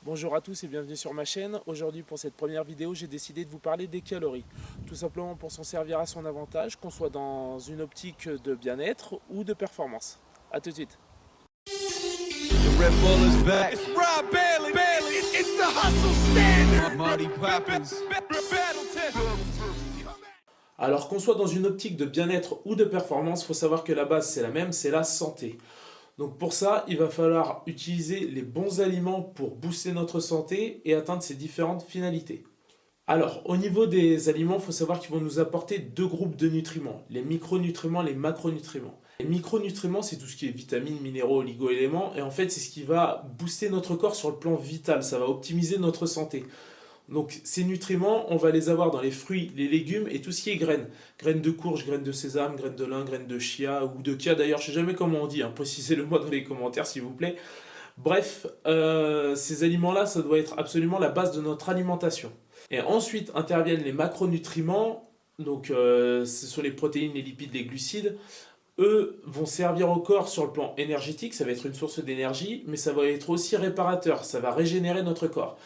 Bonjour à tous et bienvenue sur ma chaîne. Aujourd'hui pour cette première vidéo, j'ai décidé de vous parler des calories. Tout simplement pour s'en servir à son avantage, qu'on soit dans une optique de bien-être ou de performance. A tout de suite. The Red Bull is back. It's Rob Bailey. It's the hustle standard. Marty Poppins. Alors qu'on soit dans une optique de bien-être ou de performance, il faut savoir que la base c'est la même, c'est la santé. Donc pour ça, il va falloir utiliser les bons aliments pour booster notre santé et atteindre ces différentes finalités. Alors, au niveau des aliments, il faut savoir qu'ils vont nous apporter deux groupes de nutriments, les micronutriments, les macronutriments. Les micronutriments, c'est tout ce qui est vitamines, minéraux, oligo-éléments, et en fait, c'est ce qui va booster notre corps sur le plan vital, ça va optimiser notre santé. Donc ces nutriments, on va les avoir dans les fruits, les légumes et tout ce qui est graines. Graines de courge, graines de sésame, graines de lin, graines de chia ou de chia d'ailleurs, je ne sais jamais comment on dit, hein. Précisez-le moi dans les commentaires s'il vous plaît. Bref, ces aliments-là, ça doit être absolument la base de notre alimentation. Et ensuite interviennent les macronutriments, donc ce sont les protéines, les lipides, les glucides. Eux vont servir au corps sur le plan énergétique, ça va être une source d'énergie, mais ça va être aussi réparateur, ça va régénérer notre corps.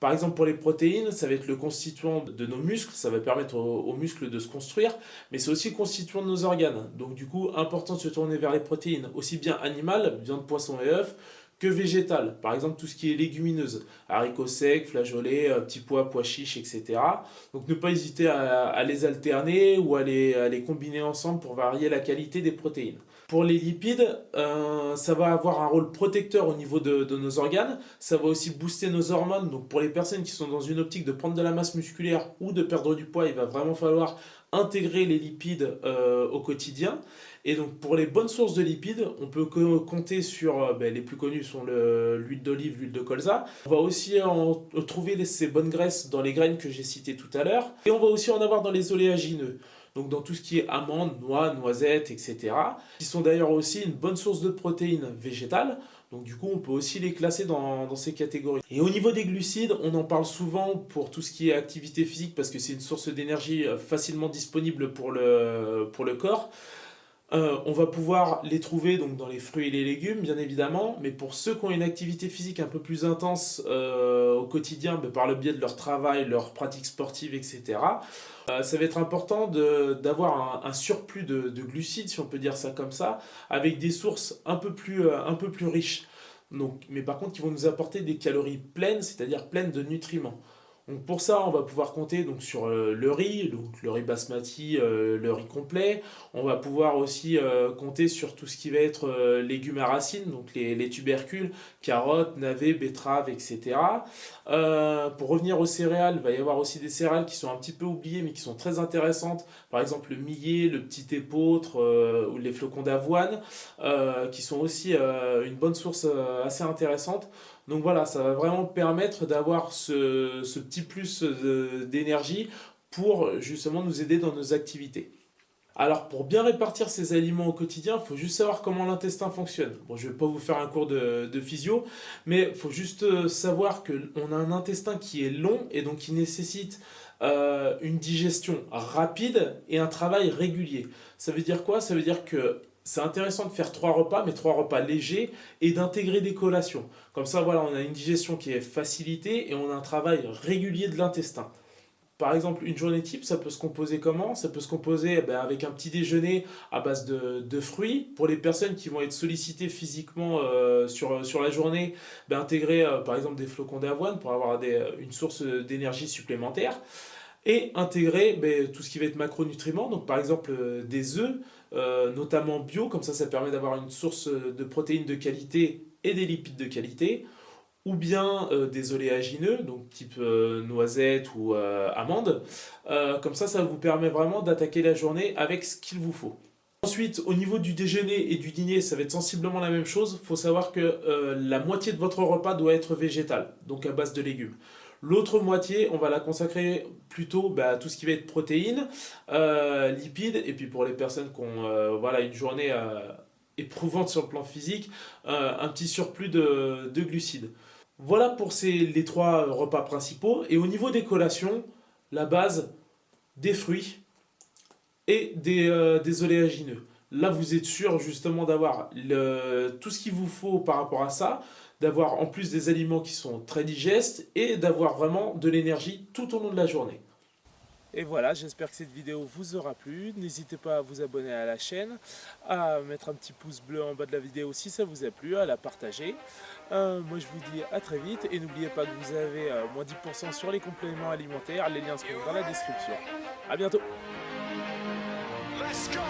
Par exemple, pour les protéines, ça va être le constituant de nos muscles, ça va permettre aux muscles de se construire, mais c'est aussi le constituant de nos organes. Donc du coup, important de se tourner vers les protéines, aussi bien animales, viande, poisson et œufs, que végétales. Par exemple, tout ce qui est légumineuse, haricots secs, flageolets, petits pois, pois chiches, etc. Donc ne pas hésiter à les alterner ou à les combiner ensemble pour varier la qualité des protéines. Pour les lipides, ça va avoir un rôle protecteur au niveau de nos organes. Ça va aussi booster nos hormones. Donc pour les personnes qui sont dans une optique de prendre de la masse musculaire ou de perdre du poids, il va vraiment falloir intégrer les lipides au quotidien. Et donc pour les bonnes sources de lipides, on peut compter sur, les plus connus sont l'huile d'olive, l'huile de colza. On va aussi trouver ces bonnes graisses dans les graines que j'ai citées tout à l'heure. Et on va aussi en avoir dans les oléagineux. Donc dans tout ce qui est amandes, noix, noisettes, etc. Qui sont d'ailleurs aussi une bonne source de protéines végétales. Donc du coup, on peut aussi les classer dans ces catégories. Et au niveau des glucides, on en parle souvent pour tout ce qui est activité physique parce que c'est une source d'énergie facilement disponible pour le corps. On va pouvoir les trouver donc dans les fruits et les légumes, bien évidemment, mais pour ceux qui ont une activité physique un peu plus intense au quotidien, par le biais de leur travail, leurs pratiques sportives, etc., ça va être important d'avoir un surplus de glucides, si on peut dire ça comme ça, avec des sources un peu plus riches. Donc, mais par contre, qui vont nous apporter des calories pleines, c'est-à-dire pleines de nutriments. Donc pour ça, on va pouvoir compter donc sur le riz, donc le riz basmati, le riz complet. On va pouvoir aussi compter sur tout ce qui va être légumes à racines, donc les tubercules, carottes, navets, betteraves, etc. Pour revenir aux céréales, il va y avoir aussi des céréales qui sont un petit peu oubliées mais qui sont très intéressantes. Par exemple le millet, le petit épeautre ou les flocons d'avoine, qui sont aussi une bonne source assez intéressante. Donc voilà, ça va vraiment permettre d'avoir ce petit plus d'énergie pour justement nous aider dans nos activités. Alors pour bien répartir ces aliments au quotidien, il faut juste savoir comment l'intestin fonctionne. Bon, je ne vais pas vous faire un cours de physio, mais il faut juste savoir qu'on a un intestin qui est long et donc qui nécessite une digestion rapide et un travail régulier. Ça veut dire quoi? Ça veut dire que c'est intéressant de faire 3 repas, mais 3 repas légers, et d'intégrer des collations. Comme ça, voilà, on a une digestion qui est facilitée et on a un travail régulier de l'intestin. Par exemple, une journée type, ça peut se composer comment? Ça peut se composer avec un petit déjeuner à base de fruits. Pour les personnes qui vont être sollicitées physiquement sur la journée, intégrer par exemple des flocons d'avoine pour avoir une source d'énergie supplémentaire. Et intégrer tout ce qui va être macronutriments, donc par exemple des œufs, notamment bio, comme ça permet d'avoir une source de protéines de qualité et des lipides de qualité, ou bien des oléagineux, donc type noisettes ou amandes. Comme ça vous permet vraiment d'attaquer la journée avec ce qu'il vous faut. Ensuite, au niveau du déjeuner et du dîner, ça va être sensiblement la même chose. Il faut savoir que la moitié de votre repas doit être végétal, donc à base de légumes. L'autre moitié, on va la consacrer plutôt à tout ce qui va être protéines, lipides, et puis pour les personnes qui ont une journée éprouvante sur le plan physique, un petit surplus de glucides. Voilà pour les 3 repas principaux. Et au niveau des collations, la base, des fruits et des oléagineux. Là, vous êtes sûr justement d'avoir tout ce qu'il vous faut par rapport à ça. d'avoir en plus des aliments qui sont très digestes et d'avoir vraiment de l'énergie tout au long de la journée. Et voilà, j'espère que cette vidéo vous aura plu. N'hésitez pas à vous abonner à la chaîne, à mettre un petit pouce bleu en bas de la vidéo si ça vous a plu, à la partager. Moi je vous dis à très vite et n'oubliez pas que vous avez moins 10% sur les compléments alimentaires. Les liens seront dans la description. A bientôt. Let's go.